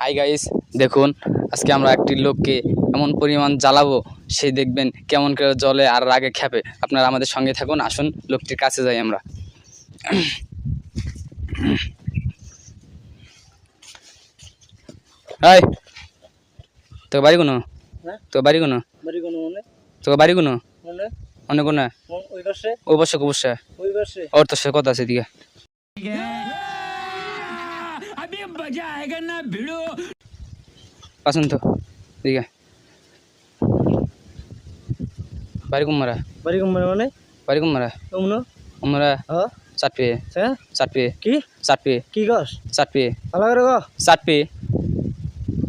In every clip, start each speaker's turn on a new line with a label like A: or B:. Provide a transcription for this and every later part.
A: Hi guys, দেখুন আজকে আমরা একটি লোককে এমন পরিমাণ জ্বালাবো, সে দেখবেন কেমন করে জ্বলে আর রাগে খেপে। আপনারা আমাদের সঙ্গে থাকুন, আসুন লোকটির কাছে যাই আমরা। হাই, তোর বাড়ি কোনো? তোর বাড়ি কোনো? তোর বাড়ি কোনো? অনেক কোনো ওই বসে বসে ওর তোর সাথে কথা আছে দিকে। আসুন তো দিকে। বাড়ি কুমারা?
B: বাড়ি কুমারা মানে?
A: বাড়ি কুমারা উমরা চাটপে চাটপে
B: কি
A: চাটপে
B: কি কস?
A: চাটপে
B: ভালো করে ক।
A: চাটপে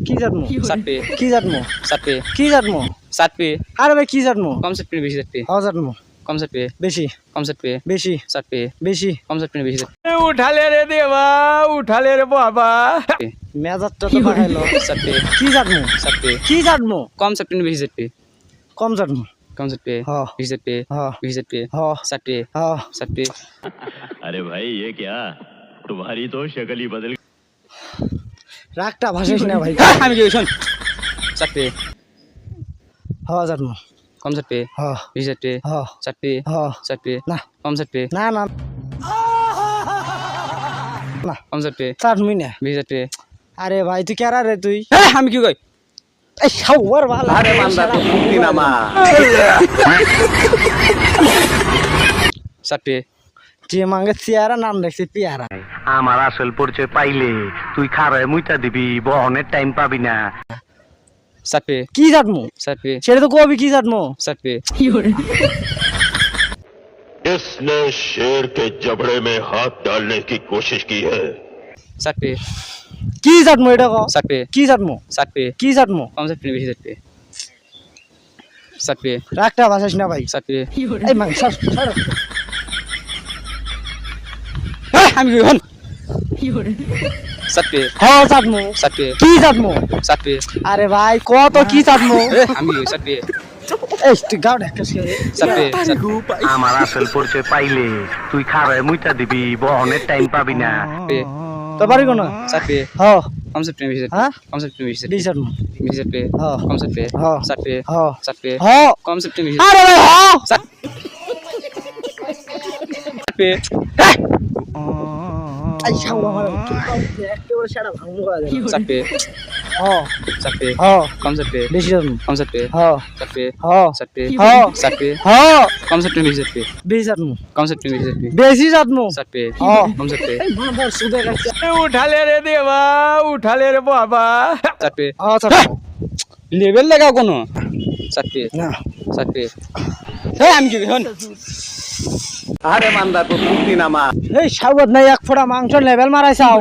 B: কি জাতমু?
A: চাটপে
B: কি জাতমু?
A: চাটপে
B: কি জাতমু?
A: চাটপে।
B: আরে ভাই কি জাতমু?
A: কম চাটপে বেশি চাটপে?
B: হাও জাতমু।
A: কম চাটপে
B: বেশি
A: কম চাটপে
B: বেশি
A: চাটপে
B: বেশি
A: কম চাটপে বেশি চাটপে।
C: উঠালে রে দেবা, উঠালে রে বাবা।
B: মেজাজটা তো বাড়াইলো।
A: চাটপে
B: কি জাতমু?
A: চাটপে
B: কি জাতমু?
A: কম চাটপে বেশি চাটপে?
B: কম জাতমু।
A: कम से पे
B: हाँ
A: विजिट पे
B: हाँ
A: विजिट पे
B: हाँ
A: सट पे
B: हाँ
A: सट पे।
D: अरे भाई ये क्या, तुम्हारी तो शक्ल ही बदल।
B: রাগটা ভাসিস না ভাই।
A: আমি কি শুন? सट पे
B: হাওয়া জাতমু।
A: कम से पे
B: হ্যাঁ
A: विजिट पे
B: হ্যাঁ
A: सट पे
B: হ্যাঁ
A: सट पे
B: না
A: कम से पे
B: না না না
A: कम से पे
B: চাটমুই না।
A: विजिट पे।
B: আরে ভাই তুই কেরা রে তুই?
A: আমি কি কই?
B: এই শাওয়ার ভালো।
C: আরে বান্দা তো মুক্তি নামা।
A: सट पे
B: যে মাঙ্গে চেয়ারা নাম দেখছি পেয়ারা।
C: আমার আসল পরিচয় পাইলে তুই খারায় মুইতা দিবি, বহনের টাইম পাবি না।
A: सट पे
B: কি জাতমু?
A: सट पे
B: সেটা তো কবি কি জাতমু?
A: सट पे।
D: इसने शेर के जबड़े में हाथ डालने की कोशिश की है।
A: सट पे
B: কি জাতমু এটা ক।
A: सट पे
B: কি জাতমু?
A: सट पे
B: কি জাতমু?
A: कम से पे विजिट पे सट पे
B: রাগটা ভাসিস না ভাই।
A: सट पे।
B: এই মাং সর সর।
A: আমি কি শুন? सट पे
B: হ্যাঁ জাতমু।
A: सट पे
B: কি জাতমু?
A: सट पे।
B: আরে ভাই কত কি জাতমু?
A: আমি কি सट पे
B: এই তুই গাও ডাক্তার কে।
A: सट पे सट
C: আমার আসল পরিচয় পাইলে তুই খারায় মুইতা দিবি, বহনের টাইম পাবি না।
A: पे
B: তো বাড়ি কোন?
A: सट पे
B: হ্যাঁ
A: कम से पे विजिट
B: হ্যাঁ
A: कम से पे विजिट
B: কি জাতমু?
A: विजिट पे
B: হ্যাঁ
A: कम से पे
B: হ্যাঁ
A: सट पे
B: হ্যাঁ
A: सट पे
B: হ্যাঁ।
A: कम से पे विजिट
B: আরে ভাই হ্যাঁ।
A: सट पे।
B: এই শাওয়া ভালো। একেবারে সেটা ভাঙু করা যায়।
A: सट पे
B: হ্যাঁ
A: सट पे
B: হ্যাঁ
A: कम से पे
B: বেশি জাতমু।
A: कम से पे
B: হ্যাঁ
A: सट पे
B: হ্যাঁ
A: सट पे
B: হ্যাঁ
A: सट पे
B: হ্যাঁ
A: कम से पे विजिट पे
B: বেশি জাতমু।
A: कम से पे विजिट पे
B: বেশি জাতমু।
A: सट पे
B: হ্যাঁ
A: कम से पे
B: এই বাবা সুদে গেছে।
C: উঠালে রে দেবা, উঠালে রে বাবা।
A: सट पे
B: আচ্ছা
A: लेवल लगाओ कोनो सट पे
B: না
A: सट पे। এই আমি কি শুন?
C: আরে বান্দা তো মুক্তি নামা।
B: এই শাওয়াত নাই এক ফোঁটা মাংস লেভেল মারাইছাও।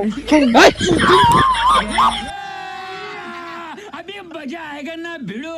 C: अभी मजा आएगा ना भिड़ो।